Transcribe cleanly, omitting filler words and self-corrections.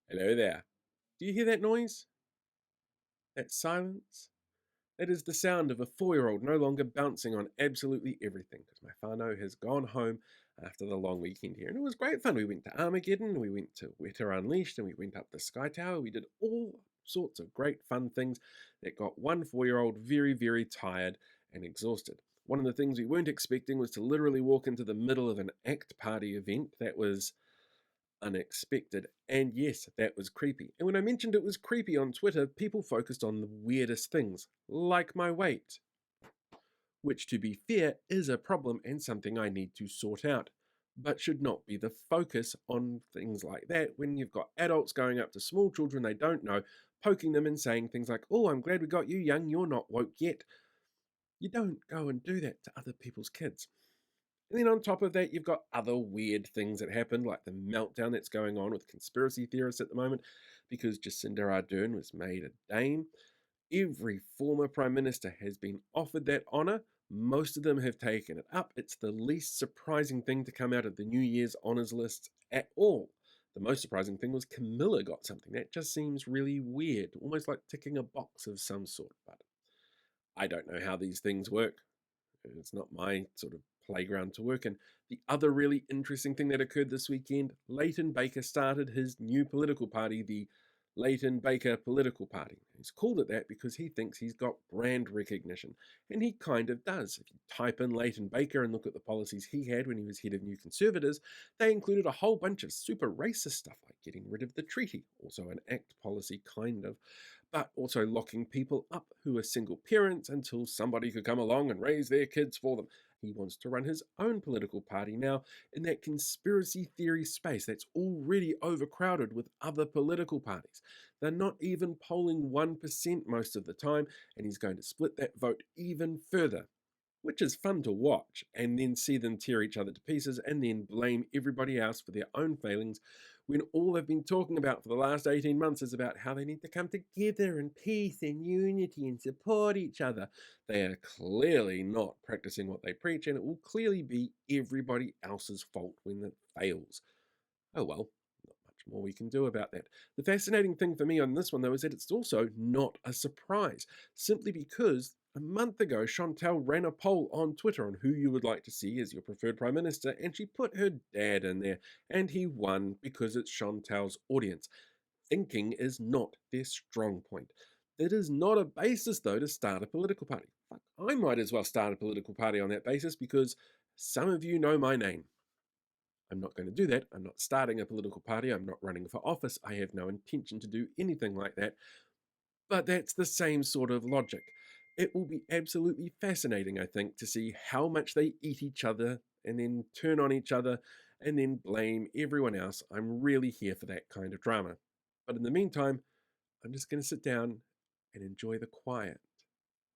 Hello there. Do you hear that noise? That silence? That is the sound of a 4-year-old no longer bouncing on absolutely everything because my whānau has gone home after the long weekend here. And it was great fun. We went to Armageddon, we went to Weta Unleashed, and we went up the Sky Tower. We did all sorts of great fun things that got one 4-year-old very, very tired and exhausted. One of the things we weren't expecting was to literally walk into the middle of an ACT party event that was unexpected. And yes, that was creepy. And when I mentioned it was creepy on Twitter, people focused on the weirdest things, like my weight, which, to be fair, is a problem and something I need to sort out, but should not be the focus on things like that when you've got adults going up to small children they don't know, poking them and saying things like, "Oh, I'm glad we got you young, you're not woke yet." You don't go and do that to other people's kids. And then on top of that, you've got other weird things that happened, like the meltdown that's going on with conspiracy theorists at the moment, because Jacinda Ardern was made a Dame. Every former Prime Minister has been offered that honour. Most of them have taken it up. It's the least surprising thing to come out of the New Year's honours lists at all. The most surprising thing was Camilla got something. That just seems really weird, almost like ticking a box of some sort. But I don't know how these things work. It's not my sort of playground to work in. The other really interesting thing that occurred this weekend, Leighton Baker started his new political party, the Leighton Baker Political Party. He's called it that because he thinks he's got brand recognition, and he kind of does. If you type in Leighton Baker and look at the policies he had when he was head of New Conservatives, they included a whole bunch of super racist stuff like getting rid of the treaty, also an ACT policy kind of, but also locking people up who are single parents until somebody could come along and raise their kids for them. He wants to run his own political party now in that conspiracy theory space that's already overcrowded with other political parties. They're not even polling 1% most of the time, and he's going to split that vote even further, which is fun to watch and then see them tear each other to pieces and then blame everybody else for their own failings when all they've been talking about for the last 18 months is about how they need to come together in peace and unity and support each other. They are clearly not practicing what they preach, and it will clearly be everybody else's fault when it fails. Oh well, not much more we can do about that. The fascinating thing for me on this one, though, is that it's also not a surprise, simply because a month ago, Chantal ran a poll on Twitter on who you would like to see as your preferred Prime Minister, and she put her dad in there, and he won because it's Chantal's audience. Thinking is not their strong point. It is not a basis, though, to start a political party. Fuck, I might as well start a political party on that basis because some of you know my name. I'm not going to do that. I'm not starting a political party. I'm not running for office. I have no intention to do anything like that. But that's the same sort of logic. It will be absolutely fascinating, I think, to see how much they eat each other and then turn on each other and then blame everyone else. I'm really here for that kind of drama. But in the meantime, I'm just going to sit down and enjoy the quiet.